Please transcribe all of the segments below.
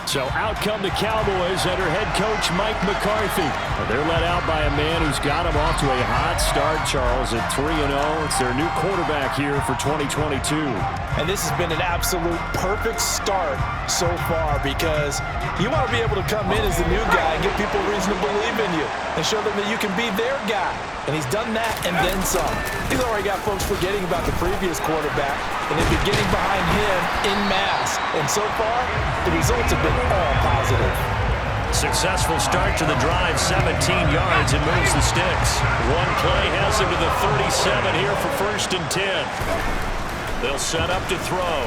So out come the Cowboys under head coach Mike McCarthy. They're led out by a man who's got them off to a hot start, Charles, at 3-0. It's their new quarterback here for 2022. And this has been an absolute perfect start so far because you want to be able to come in as the new guy and give people a reason to believe in you and show them that you can be their guy. And he's done that and then some. He's already got folks forgetting about the previous quarterback, and they've been getting behind him en masse. And so far, the results have been all positive. Successful start to the drive, 17 yards, and moves the sticks. One play has him to the 37 here for 1st and 10. They'll set up to throw.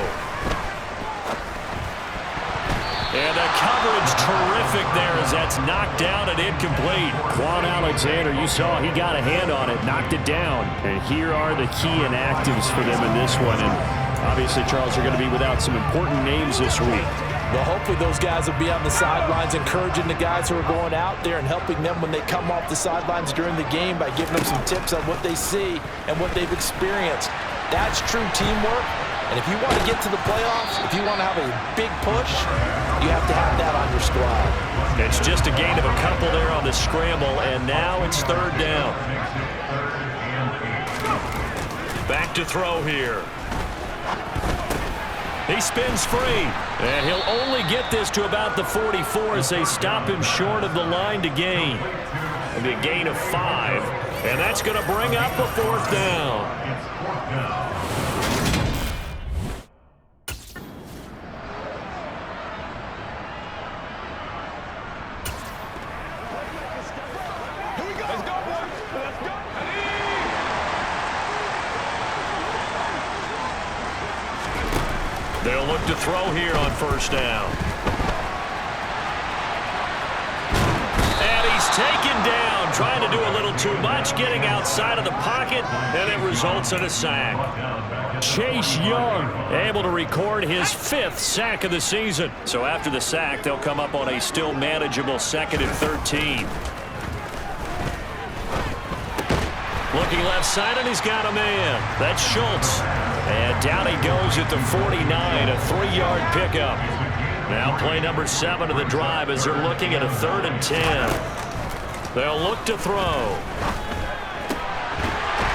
And the coverage terrific there as that's knocked down and incomplete. Quan Alexander, you saw he got a hand on it, knocked it down. And here are the key inactives for them in this one. And obviously, Charles, are going to be without some important names this week. Well, hopefully those guys will be on the sidelines encouraging the guys who are going out there and helping them when they come off the sidelines during the game by giving them some tips on what they see and what they've experienced. That's true teamwork. And if you want to get to the playoffs, if you want to have a big push, you have to have that on your squad. It's just a gain of a couple there on the scramble, and now it's 3rd down. Back to throw here. He spins free, and he'll only get this to about the 44 as they stop him short of the line to gain. It'll be a gain of 5, and that's going to bring up a 4th down. They'll look to throw here on 1st down. And he's taken down, trying to do a little too much, getting outside of the pocket, and it results in a sack. Chase Young able to record his 5th sack of the season. So after the sack, they'll come up on a still manageable 2nd and 13. Looking left side, and he's got a man. That's Schultz. And down he goes at the 49, a 3-yard pickup. Now play number 7 of the drive as they're looking at a 3rd and 10. They'll look to throw.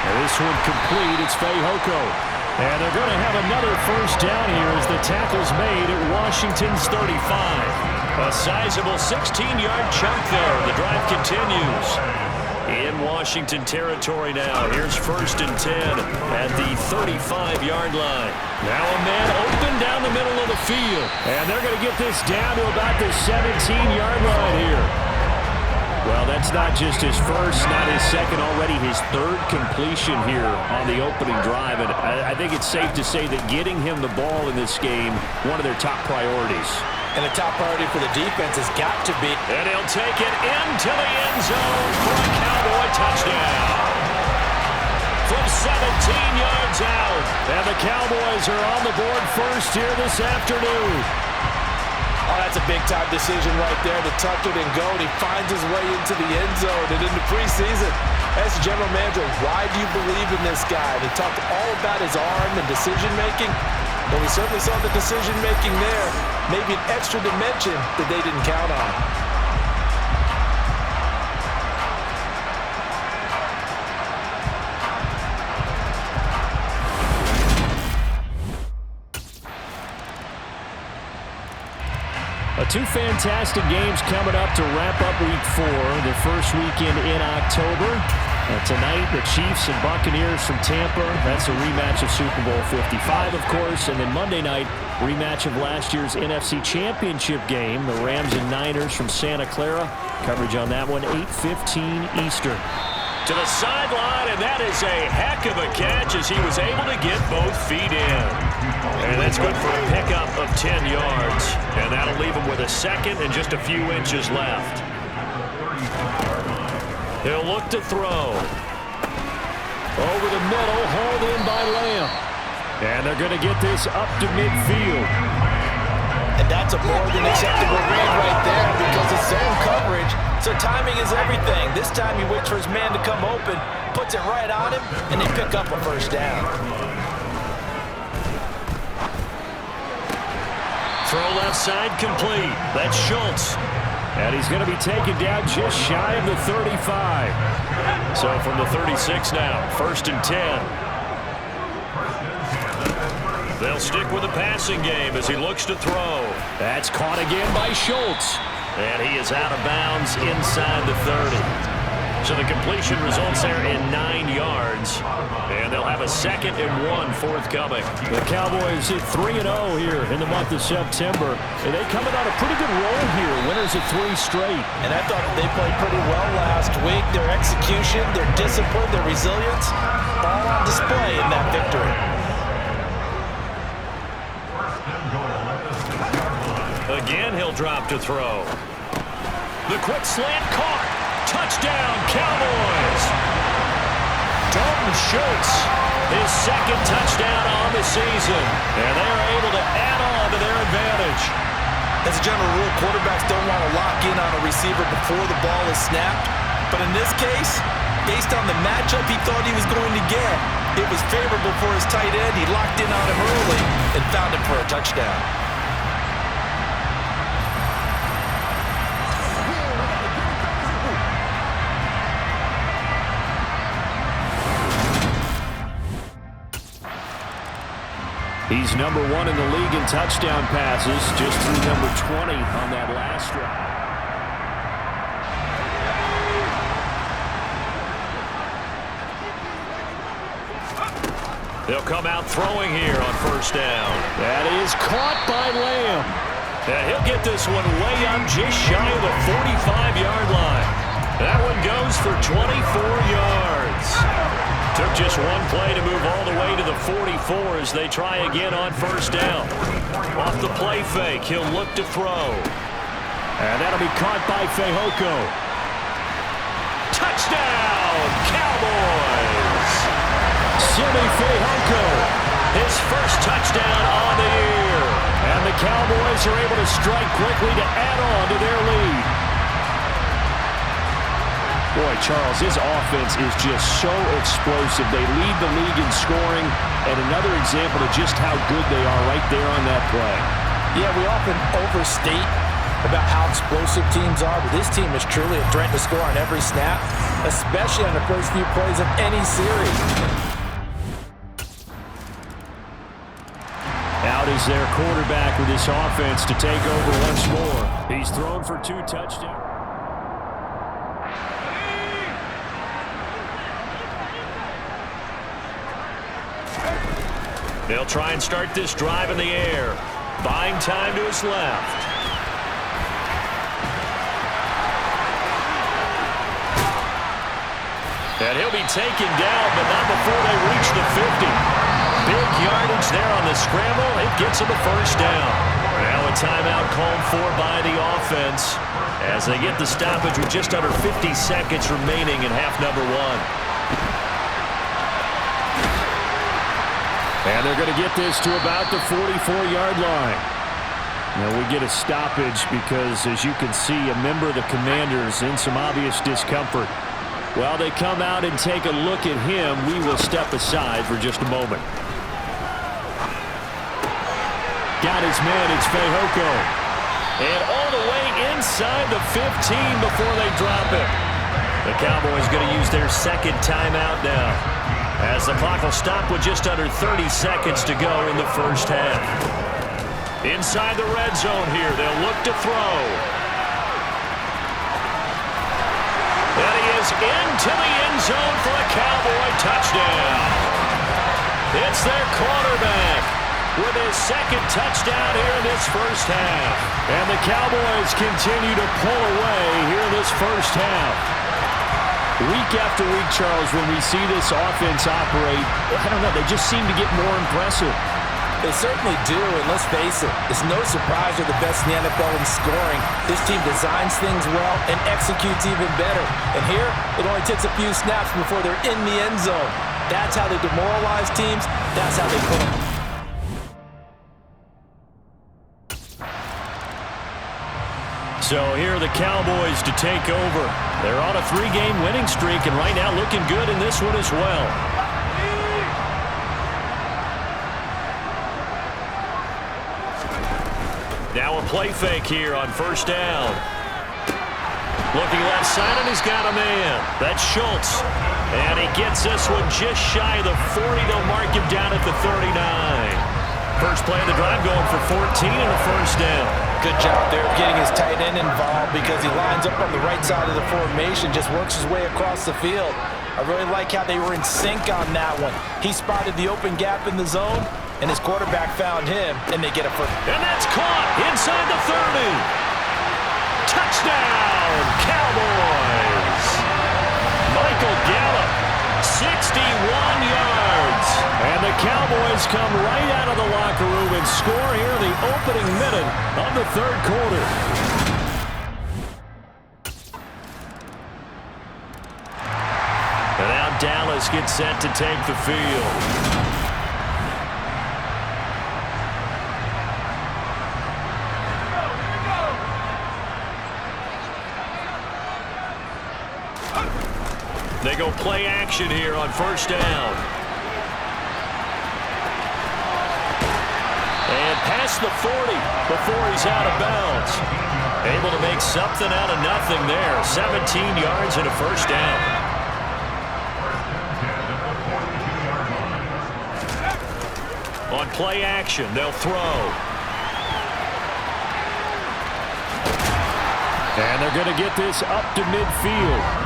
And this one complete. It's Fehoko. And they're going to have another 1st down here as the tackle's made at Washington's 35. A sizable 16-yard chunk there. The drive continues. In Washington territory now. Here's 1st and 10 at the 35-yard line. Now a man open down the middle of the field. And they're going to get this down to about the 17-yard line here. Well, that's not just his first, not his second, already his 3rd completion here on the opening drive. And I think it's safe to say that getting him the ball in this game, one of their top priorities. And the top priority for the defense has got to be. And he'll take it into the end zone for a Cowboy touchdown. From 17 yards out. And the Cowboys are on the board first here this afternoon. Oh, that's a big-time decision right there to tuck it and go. And he finds his way into the end zone and into preseason. As the general manager, why do you believe in this guy? And he talked all about his arm and decision-making. Well, we certainly saw the decision-making there. Maybe an extra dimension that they didn't count on. Two fantastic games coming up to wrap up Week 4, the first weekend in October. Tonight, the Chiefs and Buccaneers from Tampa. That's a rematch of Super Bowl 55, of course. And then Monday night, rematch of last year's NFC Championship game, the Rams and Niners from Santa Clara. Coverage on that one, 8:15 Eastern. To the sideline, and that is a heck of a catch as he was able to get both feet in. And that's good for a pickup of 10 yards. And that'll leave him with a second and just a few inches left. He'll look to throw. Over the middle, hauled in by Lamb. And they're going to get this up to midfield. And that's a more than acceptable read right there because it's zone coverage. So timing is everything. This time he waits for his man to come open, puts it right on him, and they pick up a 1st down. Throw left outside complete. That's Schultz. And he's going to be taken down just shy of the 35. So from the 36 now, 1st and 10. They'll stick with the passing game as he looks to throw. That's caught again by Schultz. And he is out of bounds inside the 30. So the completion results there in 9 yards. And they'll have a 2nd and 1 forthcoming. The Cowboys hit 3-0 here in the month of September. And they coming on a pretty good roll here. Winners of 3 straight. And I thought they played pretty well last week. Their execution, their discipline, their resilience, all on display in that victory. Again, he'll drop to throw. The quick slant caught. Touchdown, Cowboys! Dalton Schultz, his 2nd touchdown on the season. And they're able to add on to their advantage. As a general rule, quarterbacks don't want to lock in on a receiver before the ball is snapped. But in this case, based on the matchup he thought he was going to get, it was favorable for his tight end. He locked in on him early and found him for a touchdown. He's number 1 in the league in touchdown passes, just through number 20 on that last drive. They'll come out throwing here on 1st down. That is caught by Lamb. And he'll get this one way up just shy of the 45-yard line. That one goes for 24 yards. Took just one play to move all the way to the 44 as they try again on 1st down. Off the play fake, he'll look to throw. And that'll be caught by Fehoko. Touchdown, Cowboys! Simi Fehoko, his 1st touchdown on the year. And the Cowboys are able to strike quickly to add on to their lead. Boy, Charles, his offense is just so explosive. They lead the league in scoring, and another example of just how good they are right there on that play. Yeah, we often overstate about how explosive teams are, but this team is truly a threat to score on every snap, especially on the first few plays of any series. Out is their quarterback with this offense to take over once more. He's thrown for 2 touchdowns. They'll try and start this drive in the air. Buying time to his left. And he'll be taken down, but not before they reach the 50. Big yardage there on the scramble. It gets him a 1st down. Now a timeout called for by the offense as they get the stoppage with just under 50 seconds remaining in half number 1. And they're going to get this to about the 44-yard line. Now we get a stoppage because, as you can see, a member of the Commanders in some obvious discomfort. While they come out and take a look at him, we will step aside for just a moment. Got his man, it's Fehoko. And all the way inside the 15 before they drop it. The Cowboys going to use their 2nd timeout now, as the clock will stop with just under 30 seconds to go in the 1st half. Inside the red zone here, they'll look to throw. And he is into the end zone for a Cowboy touchdown. It's their quarterback with his 2nd touchdown here in this 1st half. And the Cowboys continue to pull away here in this 1st half. Week after week, Charles, when we see this offense operate, I don't know, they just seem to get more impressive. They certainly do, and let's face it, it's no surprise they're the best in the NFL in scoring. This team designs things well and executes even better. And here, it only takes a few snaps before they're in the end zone. That's how they demoralize teams. That's how they put them. So here are the Cowboys to take over. They're on a 3-game winning streak, and right now looking good in this one as well. Now Now a play fake here on first down. Looking left side, and he's got a man. That's Schultz. And he gets this one just shy of the 40. They'll mark him down at the 39. First play of the drive going for 14 and a first down. Good job there of getting his tight end involved because he lines up on the right side of the formation, just works his way across the field. I really like how they were in sync on that one. He spotted the open gap in the zone, and his quarterback found him, and they get a first. And that's caught inside the 30. Touchdown, Cowboys. Michael Gallup, 61 yards. And the Cowboys come right out of the locker room and score here in the opening minute of the third quarter. And now Dallas gets set to take the field. They go play action here on first down. And past the 40 before he's out of bounds. Able to make something out of nothing there. 17 yards and a first down. On play action, they'll throw. And they're going to get this up to midfield.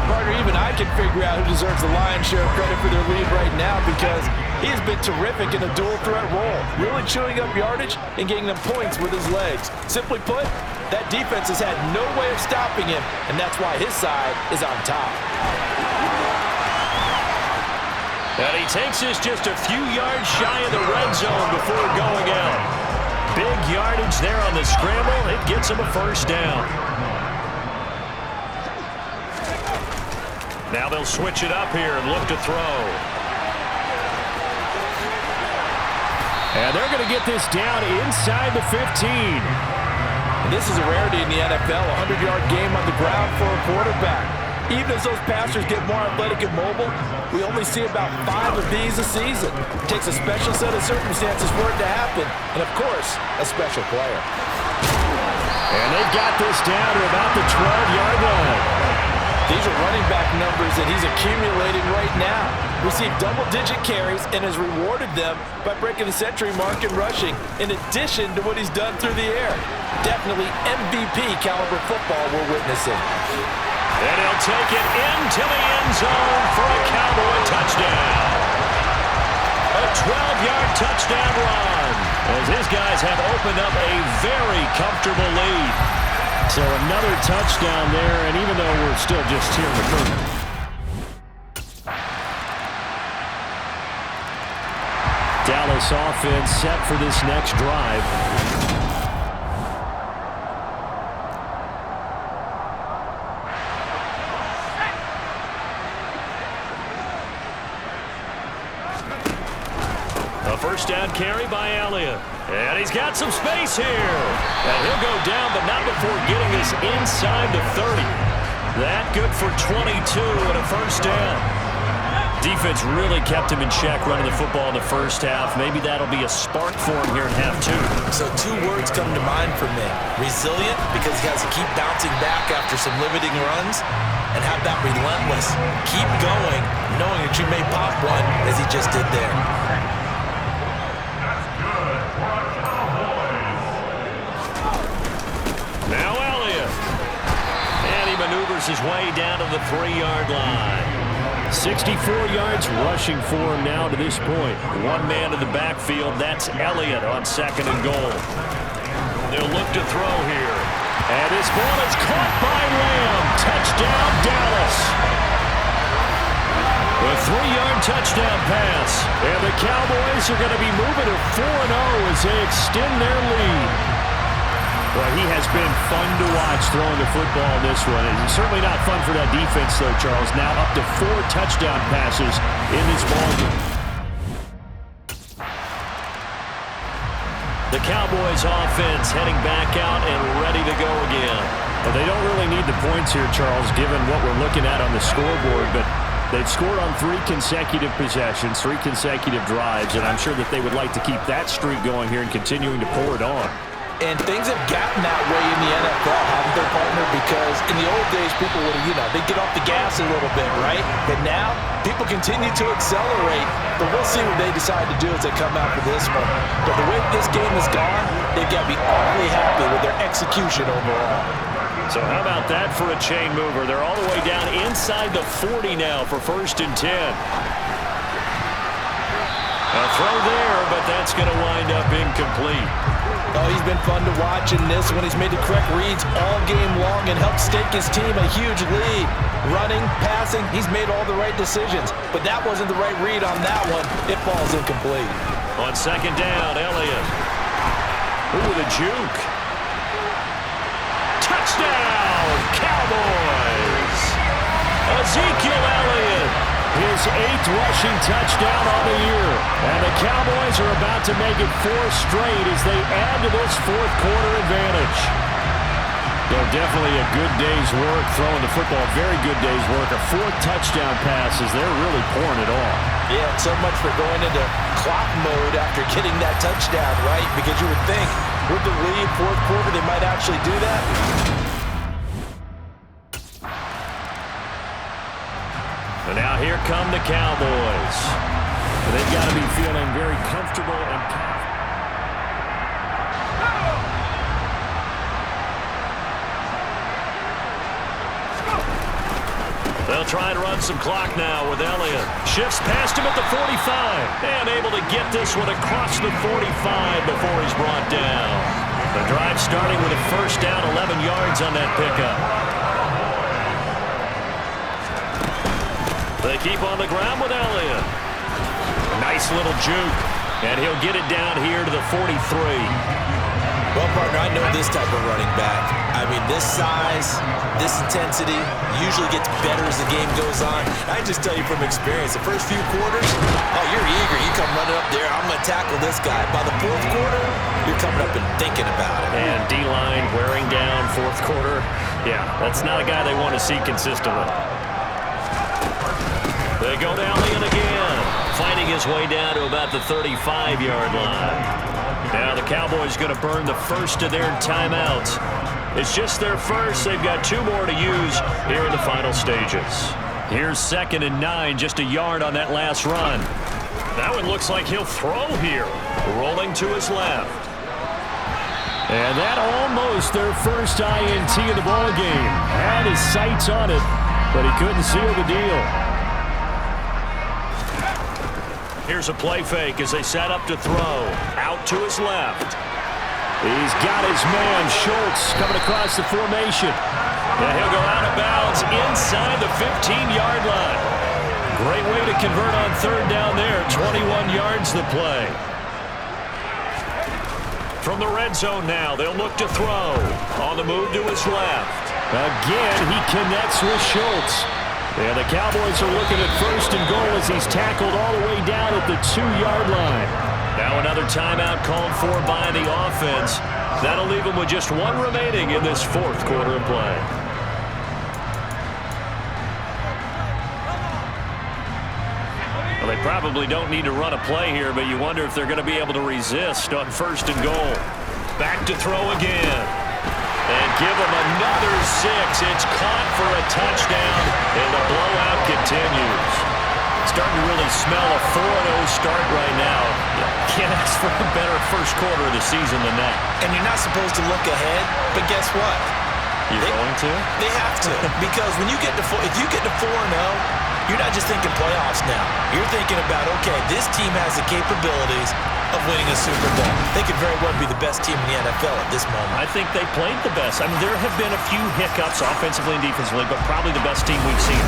Partner, even I can figure out who deserves the lion's share of credit for their lead right now because he has been terrific in a dual threat role, really chewing up yardage and getting them points with his legs. Simply put, that defense has had no way of stopping him, and that's why his side is on top. And he takes this just a few yards shy of the red zone before going out. Big yardage there on the scramble. It gets him a first down. Now they'll switch it up here and look to throw. And they're going to get this down inside the 15. And this is a rarity in the NFL, a 100-yard game on the ground for a quarterback. Even as those passers get more athletic and mobile, we only see about 5 of these a season. It takes a special set of circumstances for it to happen, and of course, a special player. And they've got this down to about the 12-yard line. These are running back numbers that he's accumulating right now. Received double-digit carries and has rewarded them by breaking the century mark in rushing, in addition to what he's done through the air. Definitely MVP-caliber football we're witnessing. And he'll take it into the end zone for a Cowboy touchdown. A 12-yard touchdown run as his guys have opened up a very comfortable lead. So another touchdown there, and even though we're still just here in the first. Dallas offense set for this next drive. A first down carry by Elliott. And he's got some space here. And he'll go down, but not before getting this inside the 30. That good for 22 and a first down. Defense really kept him in check running the football in the first half. Maybe that'll be a spark for him here in half 2. So 2 words come to mind for me. Resilient, because he has to keep bouncing back after some limiting runs. And have that relentless. Keep going, knowing that you may pop one, as he just did there. Now Elliott. And he maneuvers his way down to the 3-yard line. 64 yards rushing for him now to this point. One man in the backfield. That's Elliott on 2nd and goal. They'll look to throw here. And this ball is caught by Lamb. Touchdown, Dallas. A 3-yard touchdown pass. And the Cowboys are going to be moving to 4-0 as they extend their lead. Well, he has been fun to watch throwing the football in this one. It's certainly not fun for that defense, though, Charles. Now up to 4 touchdown passes in this ballgame. The Cowboys offense heading back out and ready to go again. Well, they don't really need the points here, Charles, given what we're looking at on the scoreboard, but they've scored on 3 consecutive possessions, 3 consecutive drives, and I'm sure that they would like to keep that streak going here and continuing to pour it on. And things have gotten that way in the NFL, haven't they, partner? Because in the old days, people would, they'd get off the gas a little bit, right? But now, people continue to accelerate. But we'll see what they decide to do as they come out for this one. But the way this game has gone, they've got to be awfully happy with their execution overall. So how about that for a chain mover? They're all the way down inside the 40 now for 1st and 10. A throw there, but that's going to wind up incomplete. Oh, he's been fun to watch in this one. He's made the correct reads all game long and helped stake his team a huge lead. Running, passing, he's made all the right decisions. But that wasn't the right read on that one. It falls incomplete. On 2nd down, Elliott. Ooh, the juke. Touchdown, Cowboys! Ezekiel Elliott. His 8th rushing touchdown on the year. And the Cowboys are about to make it 4 straight as they add to this 4th quarter advantage. Definitely a good day's work throwing the football. Very good day's work. A 4th touchdown pass as they're really pouring it on. Yeah, so much for going into clock mode after getting that touchdown, right? Because you would think with the lead, 4th quarter, they might actually do that. And now here come the Cowboys. They've got to be feeling very comfortable and confident. They'll try and run some clock now with Elliott. Shifts past him at the 45. And able to get this one across the 45 before he's brought down. The drive starting with a 1st down, 11 yards on that pickup. They keep on the ground with Elliott. Nice little juke. And he'll get it down here to the 43. Well, partner, I know this type of running back. I mean, this size, this intensity usually gets better as the game goes on. I just tell you from experience, the first few quarters, oh, you're eager. You come running up there, I'm going to tackle this guy. By the 4th quarter, you're coming up and thinking about it. And D-line wearing down 4th quarter. Yeah, that's not a guy they want to see consistently. They go to Elliott again, fighting his way down to about the 35-yard line. Now the Cowboys going to burn the first of their timeouts. It's just their first. They've got 2 more to use here in the final stages. Here's 2nd and 9, just a yard on that last run. That one looks like he'll throw here, rolling to his left. And that almost their first INT of the ball game. Had his sights on it, but he couldn't seal the deal. Here's a play fake as they set up to throw. Out to his left. He's got his man, Schultz, coming across the formation. And he'll go out of bounds inside the 15-yard line. Great way to convert on 3rd down there. 21 yards the play. From the red zone now, they'll look to throw. On the move to his left. Again, he connects with Schultz. And the Cowboys are looking at 1st and goal as he's tackled all the way down at the 2-yard line. Now another timeout called for by the offense. That'll leave them with just 1 remaining in this 4th quarter of play. Well, they probably don't need to run a play here, but you wonder if they're going to be able to resist on 1st and goal. Back to throw again. And give them another 6. It's caught for a touchdown, and the blowout continues. Starting to really smell a 4-0 start right now. Can't ask for a better first quarter of the season than that. And you're not supposed to look ahead, but guess what? You're going to? They have to. Because when you get to if you get to 4-0, you're not just thinking playoffs now. You're thinking about, okay, this team has the capabilities of winning a Super Bowl. They could very well be the best team in the NFL at this moment. I think they played the best. I mean, there have been a few hiccups offensively and defensively, but probably the best team we've seen.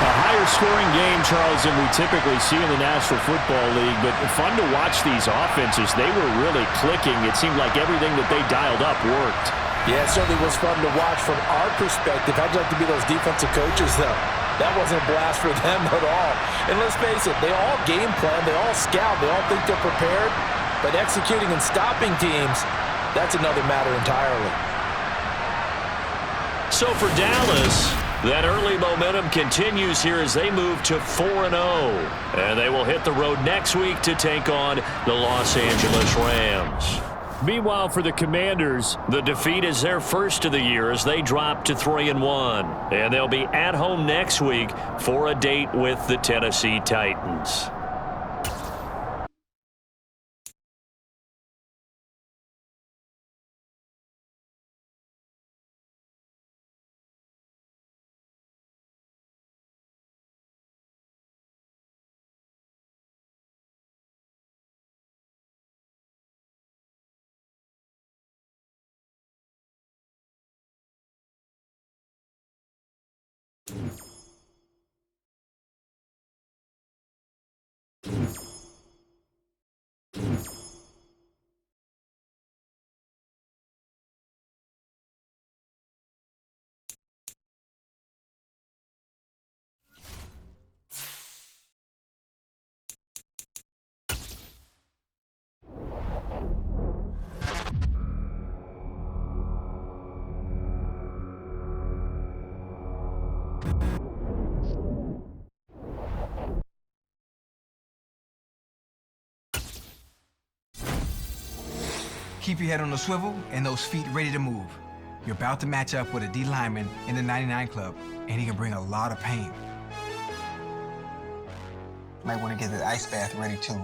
A higher scoring game, Charles, than we typically see in the National Football League, but fun to watch these offenses. They were really clicking. It seemed like everything that they dialed up worked. Yeah, it certainly was fun to watch from our perspective. How'd you like to be those defensive coaches, though? That wasn't a blast for them at all. And let's face it, they all game plan, they all scout, they all think they're prepared. But executing and stopping teams, that's another matter entirely. So for Dallas, That early momentum continues here as they move to 4-0. And they will hit the road next week to take on the Los Angeles Rams. Meanwhile, for the Commanders, the defeat is their first of the year as they drop to 3-1. And they'll be at home next week for a date with the Tennessee Titans. Keep your head on the swivel and those feet ready to move. You're about to match up with a D lineman in the 99 club, and he can bring a lot of pain. Might want to get the ice bath ready too.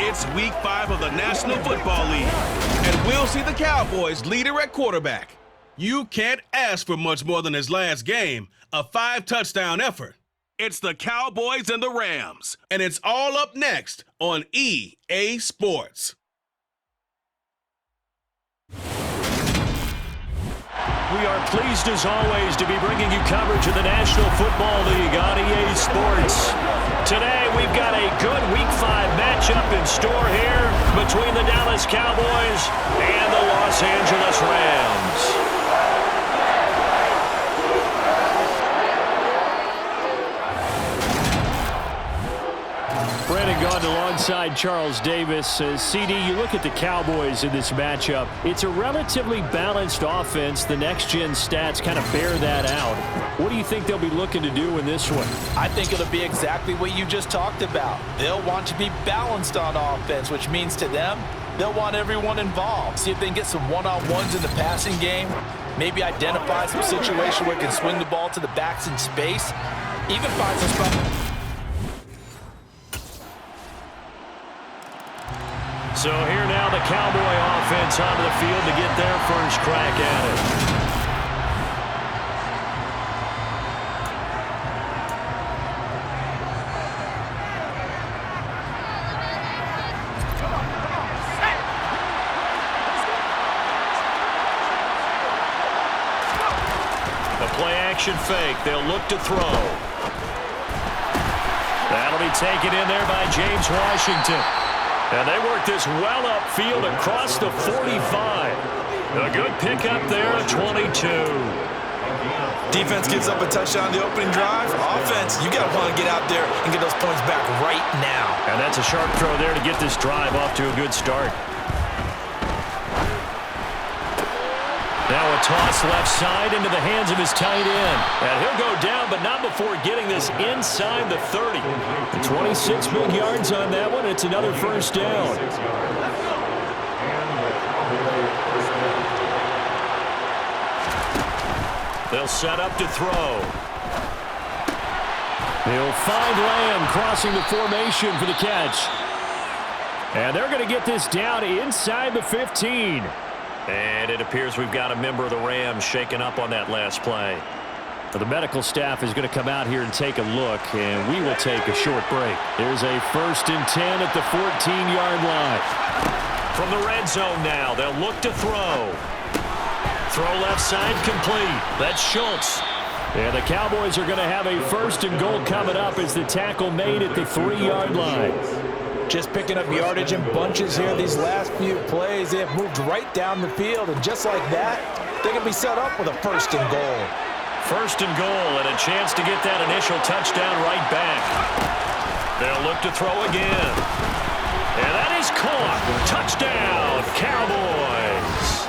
It's Week 5 of the National Football League, and we'll see the Cowboys leader at quarterback. You can't ask for much more than his last game, a 5-touchdown effort. It's the Cowboys and the Rams, and it's all up next on EA Sports. We are pleased, as always, to be bringing you coverage of the National Football League on EA Sports. Today, we've got a good Week 5 matchup in store here between the Dallas Cowboys and the Los Angeles Rams. Brandon Gaudin alongside Charles Davis. CD, you look at the Cowboys in this matchup. It's a relatively balanced offense. The next-gen stats kind of bear that out. What do you think they'll be looking to do in this one? I think it'll be exactly what you just talked about. They'll want to be balanced on offense, which means to them, they'll want everyone involved. See if they can get some one-on-ones in the passing game. Maybe identify some situation where it can swing the ball to the backs in space. Even find some spot. So here now the Cowboy offense onto the field to get their first crack at it. The play-action fake. They'll look to throw. That'll be taken in there by James Washington. And they work this well upfield across the 45. A good pickup there at 22. Defense gives up a touchdown the opening drive. Offense, you got to want to get out there and get those points back right now. And that's a sharp throw there to get this drive off to a good start. Now a toss left side into the hands of his tight end. And he'll go down, but not before getting this inside the 30. 26 big yards on that one. It's another first down. They'll set up to throw. He'll find Lamb crossing the formation for the catch. And they're going to get this down inside the 15. And it appears we've got a member of the Rams shaken up on that last play. The medical staff is going to come out here and take a look, and we will take a short break. There's a 1st and 10 at the 14-yard line. From the red zone now, they'll look to throw. Throw left side complete. That's Schultz. And the Cowboys are going to have a 1st and goal coming up as the tackle made at the 3-yard line. Just picking up yardage in bunches here these last few plays. They have moved right down the field, and just like that, they can be set up with a 1st and goal. 1st and goal and a chance to get that initial touchdown right back. They'll look to throw again. And that is caught. Touchdown, Cowboys.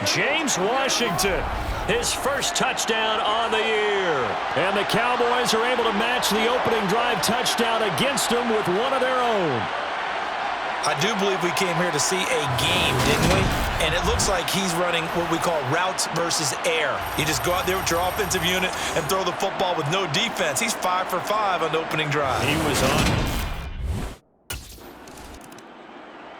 James Washington, his first touchdown on the year. And the Cowboys are able to match the opening drive touchdown against them with one of their own. I do believe we came here to see a game, didn't we? And it looks like he's running what we call routes versus air. You just go out there with your offensive unit and throw the football with no defense. He's 5 for 5 on the opening drive. He was on.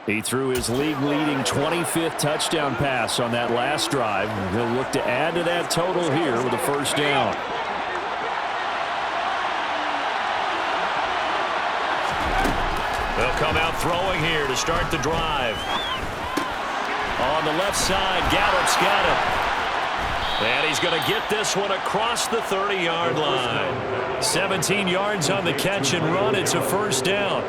He threw his league-leading 25th touchdown pass on that last drive. He'll look to add to that total here with a 1st down. They'll come out throwing here to start the drive. On the left side, Gallup's got it. And he's going to get this one across the 30-yard line. 17 yards on the catch and run. It's a 1st down.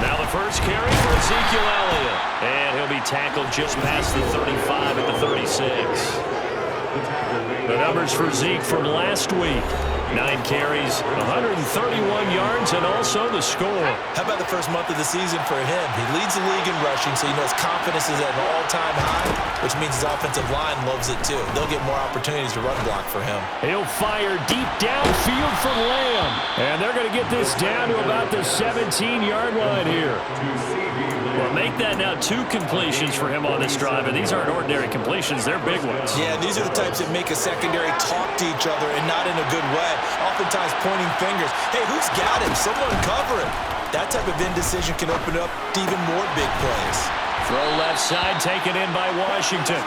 Now the first carry for Ezekiel Elliott. And he'll be tackled just past the 35 at the 36. The numbers for Zeke from last week. 9 carries, 131 yards, and also the score. How about the first month of the season for him? He leads the league in rushing, so you know his confidence is at an all-time high, which means his offensive line loves it too. They'll get more opportunities to run block for him. He'll fire deep downfield for Lamb. And they're going to get this down to about the 17-yard line here. Well, make that now 2 completions for him on this drive, and these aren't ordinary completions. They're big ones. Yeah, these are the types that make a secondary talk to each other and not in a good way. eye, oftentimes pointing fingers. Hey, who's got him? Someone cover him. That type of indecision can open up to even more big plays. Throw left side taken in by Washington.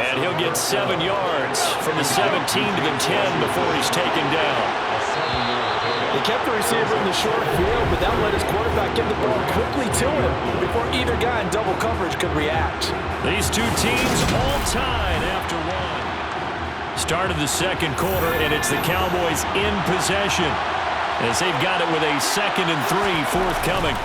And he'll get 7 yards from the 17 to the 10 before he's taken down. He kept the receiver in the short field, but that let his quarterback get the ball quickly to him before either guy in double coverage could react. These two teams all tied after one. Start of the second quarter, and it's the Cowboys in possession as they've got it with a 2nd and 3 forthcoming.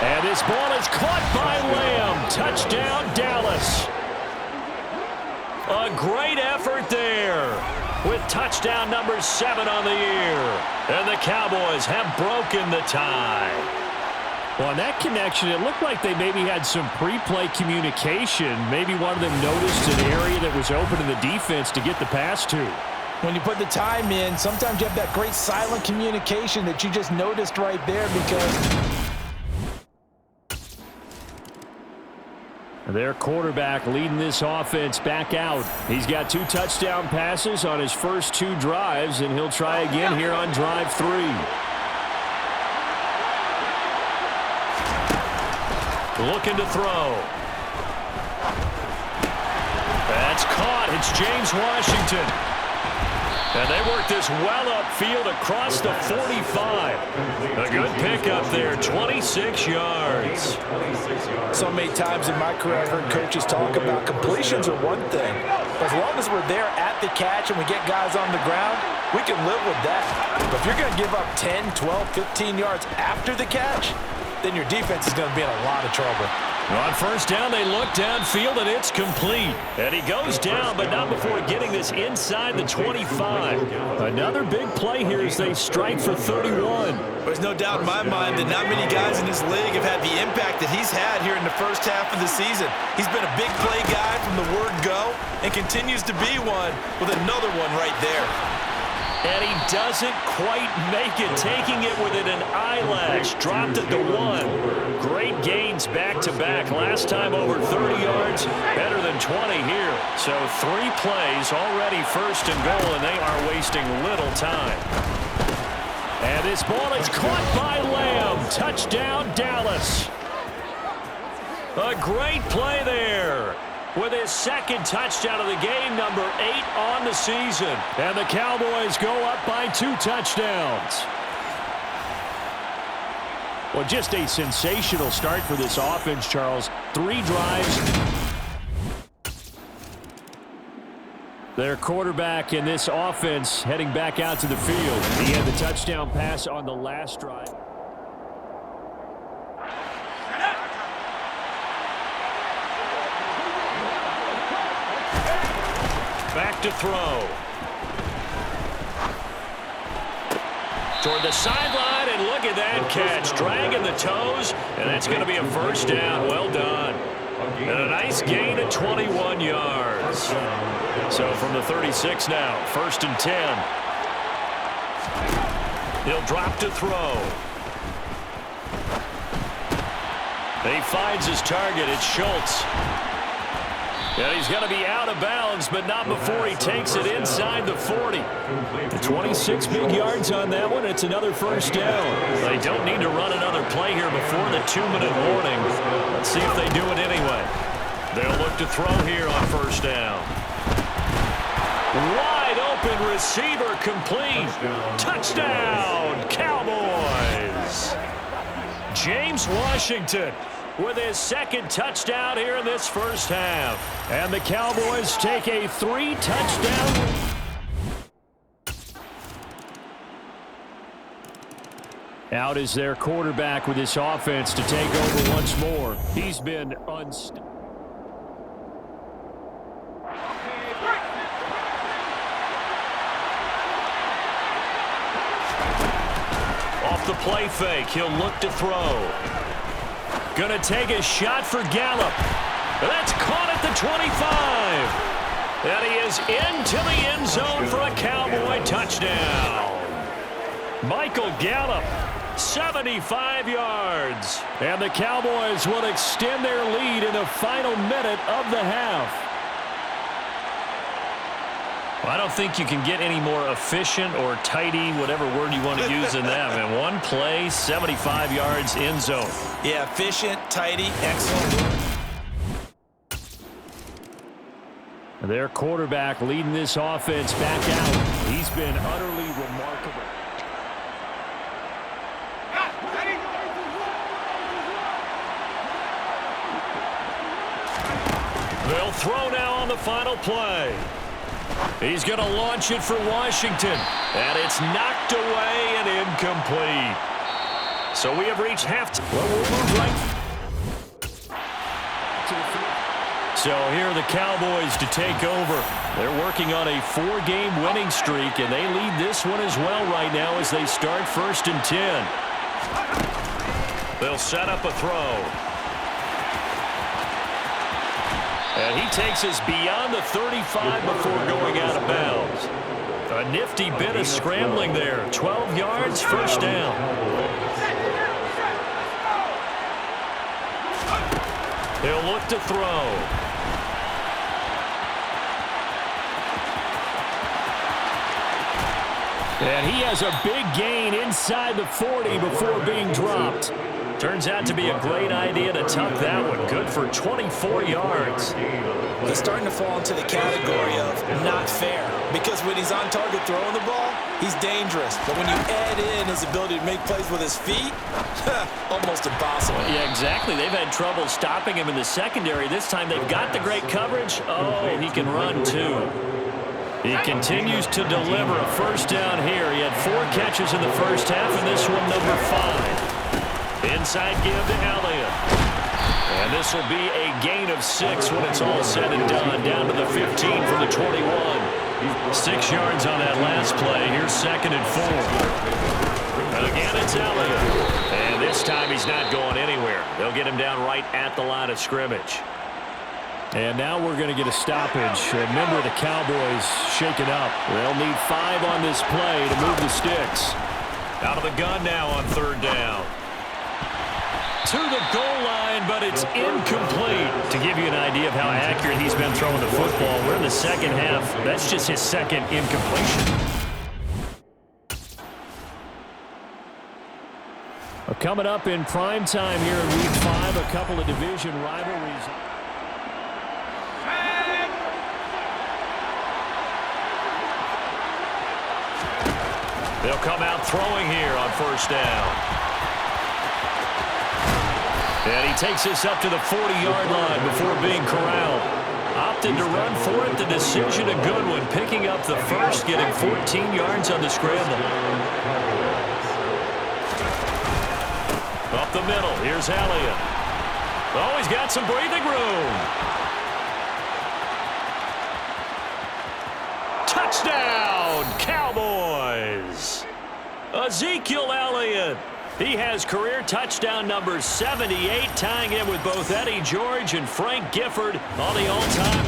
And this ball is caught by Lamb. Touchdown, Dallas. A great effort there with touchdown number 7 on the year. And the Cowboys have broken the tie. Well, on that connection, it looked like they maybe had some pre-play communication. Maybe one of them noticed an area that was open in the defense to get the pass to. When you put the time in, sometimes you have that great silent communication that you just noticed right there because... Their quarterback leading this offense back out. He's got 2 touchdown passes on his first 2 drives, and he'll try again here on drive 3. Looking to throw. That's caught. It's James Washington. And they work this well upfield across the 45. A good pickup there, 26 yards. So many times in my career I've heard coaches talk about completions are one thing. But as long as we're there at the catch and we get guys on the ground, we can live with that. But if you're going to give up 10, 12, 15 yards after the catch, then your defense is going to be in a lot of trouble. On first down, they look downfield, and it's complete. And he goes down, but not before getting this inside the 25. Another big play here as they strike for 31. There's no doubt in my mind that not many guys in this league have had the impact that he's had here in the first half of the season. He's been a big play guy from the word go and continues to be one with another one right there. And he doesn't quite make it, taking it within an eyelash. Dropped at the 1. Great gains back-to-back. Last time over 30 yards, better than 20 here. So 3 plays already first and goal, and they are wasting little time. And this ball is caught by Lamb. Touchdown, Dallas. A great play there, with his 2nd touchdown of the game, number 8 on the season. And the Cowboys go up by 2 touchdowns. Well, just a sensational start for this offense, Charles. 3 drives. Their quarterback in this offense heading back out to the field. He had the touchdown pass on the last drive. Back to throw. Toward the sideline, and look at that catch. Dragging the toes, and that's going to be a first down. Well done. And a nice gain of 21 yards. So from the 36 now, 1st and 10. He'll drop to throw. He finds his target. It's Schultz. And he's going to be out of bounds, but not before he takes it inside the 40. 26 big yards on that one. It's another first down. They don't need to run another play here before the 2-minute warning. Let's see if they do it anyway. They'll look to throw here on first down. Wide open receiver complete. Touchdown, Cowboys. James Washington with his 2nd touchdown here in this first half. And the Cowboys take a 3-touchdown. Out is their quarterback with this offense to take over once more. He's been unstoppable. Off the play fake, he'll look to throw. Gonna take a shot for Gallup. That's caught at the 25. And he is into the end zone for a Cowboy touchdown. Michael Gallup, 75 yards. And the Cowboys will extend their lead in the final minute of the half. I don't think you can get any more efficient or tidy, whatever word you want to use in that. Man, one play, 75 yards, end zone. Yeah, efficient, tidy, excellent. Their quarterback leading this offense back out. He's been utterly remarkable. They'll throw now on the final play. He's going to launch it for Washington. And it's knocked away and incomplete. So we have reached halftime. Well, we'll move right. So here are the Cowboys to take over. They're working on a 4-game winning streak, and they lead this one as well right now as they start 1st and 10. They'll set up a throw. And he takes us beyond the 35 before going out of bounds. A nifty bit of scrambling there. 12 yards, 1st down. He'll look to throw. And he has a big gain inside the 40 before being dropped. Turns out to be a great idea to tuck that one. Good for 24 yards. He's starting to fall into the category of not fair, because when he's on target throwing the ball, he's dangerous. But when you add in his ability to make plays with his feet, almost impossible. Yeah, exactly. They've had trouble stopping him in the secondary. This time they've got the great coverage. Oh, he can run too. He continues to deliver a 1st down here. He had 4 catches in the 1st half, and this one number 5. Inside give to Elliott. And this will be a gain of 6 when it's all said and done. Down to the 15 from the 21. 6 yards on that last play. Here's 2nd and 4. And again, it's Elliott. And this time he's not going anywhere. They'll get him down right at the line of scrimmage. And now we're going to get a stoppage. A member of the Cowboys shaken up. They'll need 5 on this play to move the sticks. Out of the gun now on 3rd down. To the goal line, but it's incomplete. To give you an idea of how accurate he's been throwing the football, we're in the 2nd half. That's just his 2nd incompletion. Coming up in prime time here in Week 5, a couple of division rivalries. They'll come out throwing here on 1st down. And he takes this up to the 40-yard line before being corralled. Opted to run for it. The decision a good one. Picking up the 1st, getting 14 yards on the scramble. Up the middle. Here's Elliott. Oh, he's got some breathing room. Touchdown, Cowboys. Ezekiel Elliott. He has career touchdown number 78, tying it with both Eddie George and Frank Gifford on the all-time.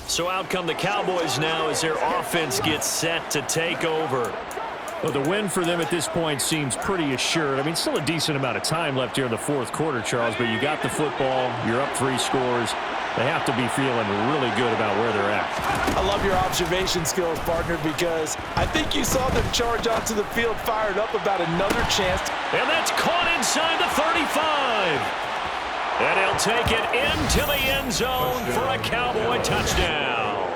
So out come the Cowboys now as their offense gets set to take over. Well, the win for them at this point seems pretty assured. I mean, still a decent amount of time left here in the 4th quarter, Charles, but you got the football, you're up 3 scores. They have to be feeling really good about where they're at. I love your observation skills, partner, because I think you saw them charge onto the field fired up about another chance. And that's caught inside the 35. And he'll take it into the end zone for a Cowboy touchdown.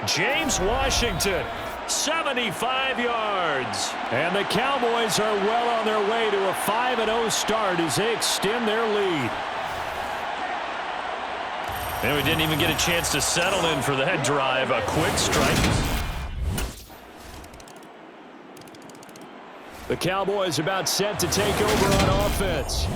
James Washington, 75 yards. And the Cowboys are well on their way to a 5-0 start as they extend their lead. And we didn't even get a chance to settle in for that drive. A quick strike. The Cowboys about set to take over on offense.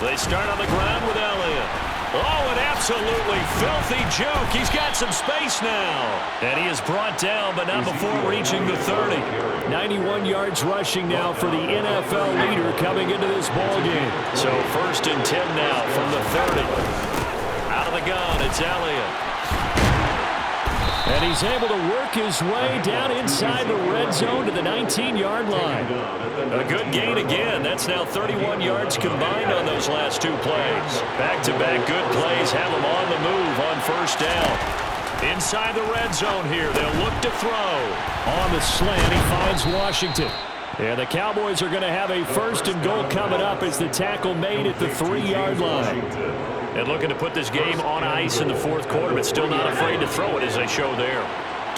They start on the ground with Elliott. Oh, an absolutely filthy joke. He's got some space now. And he is brought down, but not before reaching the 30. 91 yards rushing now for the NFL leader coming into this ballgame. So 1st and 10 now from the 30. Out of the gun, it's Elliott. And he's able to work his way down inside the red zone to the 19-yard line. A good gain again. That's now 31 yards combined on those last two plays. Back-to-back good plays have him on the move on first down. Inside the red zone here. They'll look to throw. On the slant, he finds Washington. And the Cowboys are going to have a first and goal coming up as the tackle made at the 3-yard line. And looking to put this game on ice in the fourth quarter, but still not afraid to throw it as they show there.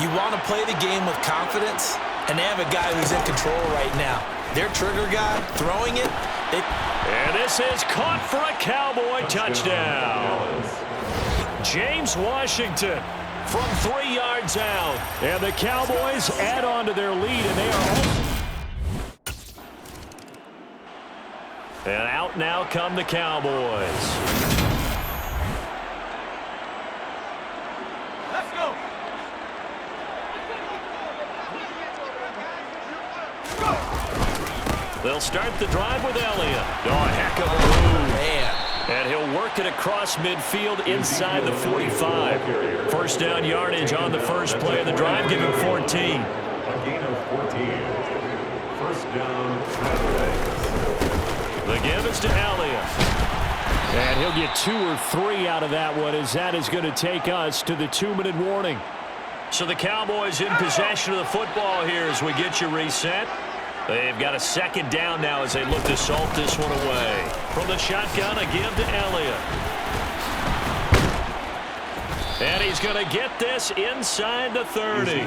You want to play the game with confidence, and they have a guy who's in control right now. Their trigger guy throwing it. And this is caught for a Cowboy touchdown. James Washington from 3 yards out. And the Cowboys add on to their lead, and they are also... And out now come the Cowboys. They'll start the drive with Elliott. Oh, a heck of a move. Man. And he'll work it across midfield inside the 45. First down yardage on the first play of the drive. Give him 14. A gain of 14. First down. The give is to Elliott. And he'll get 2 or 3 out of that one, as that is going to take us to the 2-minute warning. So the Cowboys in possession of the football here as we get you reset. They've got a second down now as they look to salt this one away. From the shotgun, a give to Elliott. And he's going to get this inside the 30.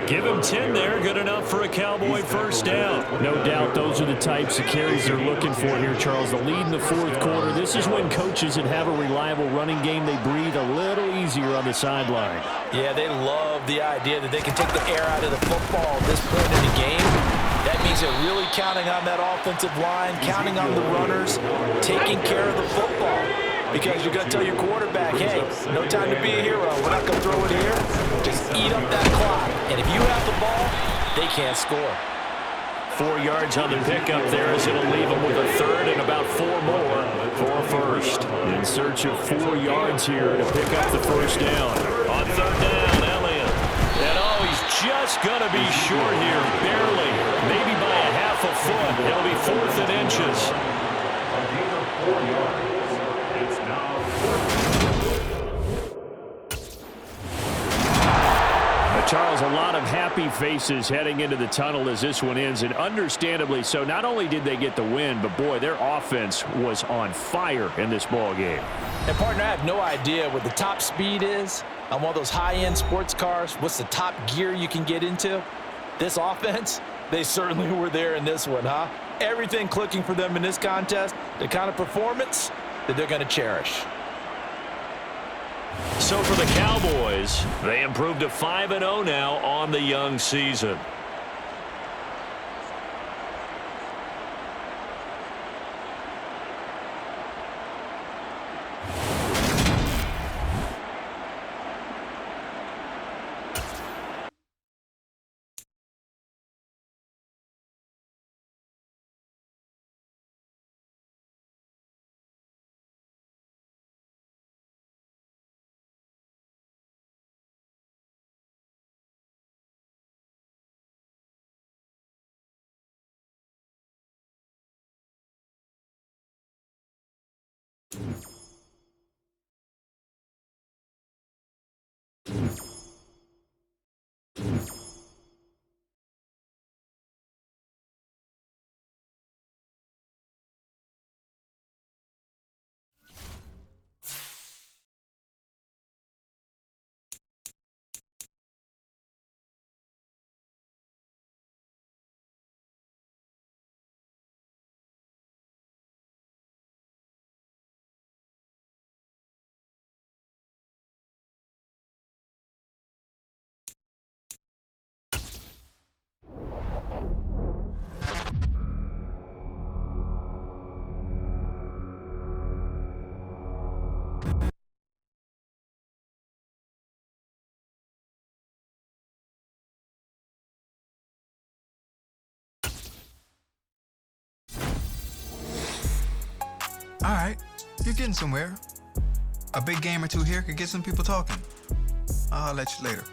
Give him 10 there. Good enough for a Cowboy first down. No doubt those are the types of carries they're looking for here, Charles. The lead in the fourth quarter. This is when coaches that have a reliable running game, they breathe a little easier on the sideline. Yeah, they love the idea that they can take the air out of the football at this point in the game. That means they're really counting on that offensive line, counting on the runners, taking care of the football. Because you're going to tell your quarterback, hey, no time to be a hero. We're not going to throw it here. Just eat up that clock. And if you have the ball, they can't score. 4 yards on the pickup there as it'll leave them with a third and about 4 more for a first. In search of 4 yards here to pick up the first down. On third down, Elliott. And he's just going to be short here, barely. Maybe by a half a foot. It'll be 4th and inches. A gain of 4 yards. It's now 4th. Charles, a lot of happy faces heading into the tunnel as this one ends, and understandably so. Not only did they get the win, but boy, their offense was on fire in this ball game. And partner, I have no idea what the top speed is on one of those high-end sports cars. What's the top gear you can get into? This offense, they certainly were there in this one, huh? Everything clicking for them in this contest, the kind of performance that they're going to cherish. So for the Cowboys, they improved to 5-0 now on the young season. All right, you're getting somewhere. A big game or two here could get some people talking. I'll let you later.